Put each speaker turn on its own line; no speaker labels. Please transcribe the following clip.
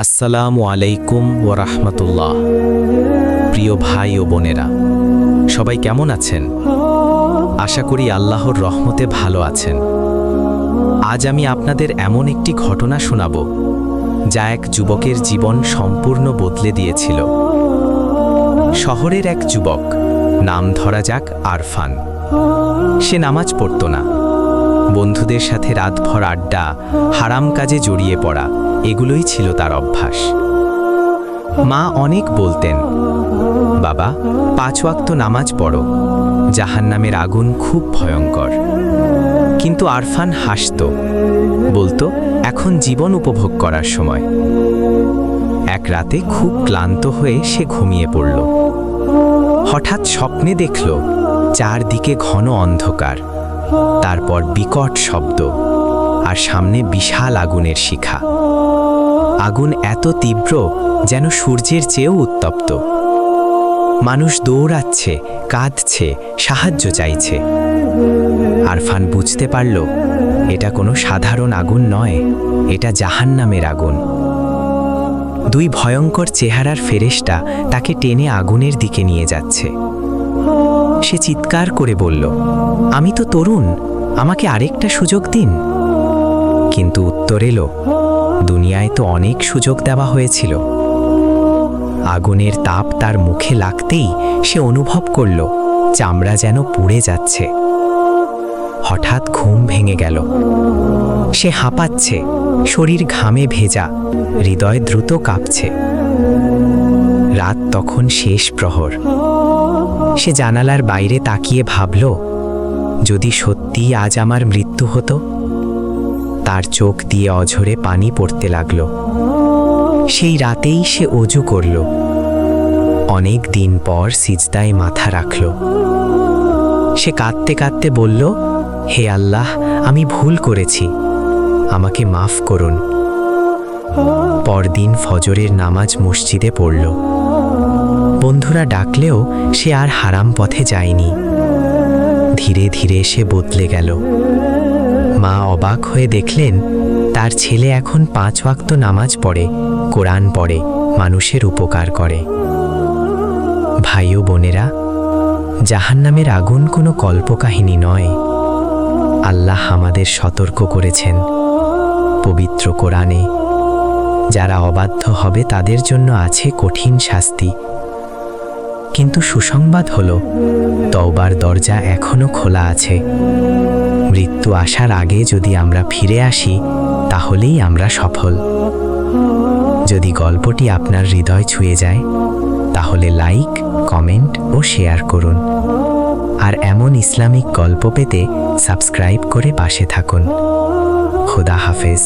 আসসালামু আলাইকুম ওয়া রাহমাতুল্লাহ। প্রিয় ভাই ও বোনেরা, সবাই কেমন আছেন? আশা করি আল্লাহর রহমতে ভালো আছেন। আজ আমি আপনাদের এমন একটি ঘটনা শোনাব যা এক যুবকের জীবন সম্পূর্ণ বদলে দিয়েছিল। শহরের এক যুবক, নাম ধরা যাক আরফান। সে নামাজ পড়ত না। বন্ধুদের সাথে রাতভর আড্ডা, হারাম কাজে জড়িয়ে পড়া, এগুলোই ছিল তার অভ্যাস। মা অনেক বলতেন, বাবা 5 ওয়াক্ত নামাজ পড়ো, জাহান্নামের আগুন খুব ভয়ঙ্কর। কিন্তু আরফান হাসত, বলতো এখন জীবন উপভোগ করার সময়। এক রাতে খুব ক্লান্ত হয়ে সে ঘুমিয়ে পড়ল। হঠাৎ স্বপ্নে দেখল চারদিকে ঘন অন্ধকার, তারপর বিকট শব্দ, আর সামনে বিশাল আগুনের শিখা। আগুন এত তীব্র যেন সূর্যের চেয়েও উত্তপ্ত। মানুষ দৌড়াচ্ছে, কাঁদছে, সাহায্য চাইছে। আরফান বুঝতে পারল এটা কোনো সাধারণ আগুন নয়, এটা জাহান্নামের আগুন। 2 ভয়ঙ্কর চেহারার ফেরেশতা তাকে টেনে আগুনের দিকে নিয়ে যাচ্ছে। সে চিৎকার করে বলল, আমি তো তরুণ, আমাকে আরেকটা সুযোগ দিন। কিন্তু উত্তর এলো, দুনিয়ায় তো অনেক সুযোগ দেওয়া হয়েছিল। আগুনের তাপ তার মুখে লাগতেই সে অনুভব করল চামড়া যেন পুড়ে যাচ্ছে। হঠাৎ ঘুম ভেঙে গেল। সে হাঁপাচ্ছে, শরীর ঘামে ভেজা, হৃদয় দ্রুত কাঁপছে। রাত তখন শেষ প্রহর। সে জানালার বাইরে তাকিয়ে ভাবল, যদি সত্যি আজ আমার মৃত্যু হতো। তার চোখ দিয়ে অঝরে পানি পড়তে লাগল। সেই রাতেই সে অজু করল। অনেক দিন পর সিজদায় মাথা রাখল। সে কাঁদতে কাঁদতে বলল, হে আল্লাহ, আমি ভুল করেছি, আমাকে মাফ করুন। পরদিন ফজরের নামাজ মসজিদে পড়ল। বন্ধুরা ডাকলেও সে আর হারাম পথে যায়নি। ধীরে ধীরে সে বদলে গেল। মা অবাক হয়ে দেখলেন তার ছেলে এখন 5 ওয়াক্ত নামাজ পড়ে, কোরআন পড়ে, মানুষের উপকার করে। ভাই ও বোনেরা, জাহান্নামের আগুন কোনো কল্পকাহিনী নয়। আল্লাহ আমাদের সতর্ক করেছেন পবিত্র কোরআনে, যারা অবাধ্য হবে তাদের জন্য আছে কঠিন শাস্তি। কিন্তু সুসংবাদ হলো, তওবার দরজা এখনো খোলা আছে। মৃত্যু আসার আগে যদি আমরা ফিরে আসি, তাহলেই আমরা সফল। যদি গল্পটি আপনার হৃদয় ছুঁয়ে যায়, তাহলে লাইক, কমেন্ট ও শেয়ার করুন। আর এমন ইসলামিক গল্প পেতে সাবস্ক্রাইব করে পাশে থাকুন। খোদা হাফেজ।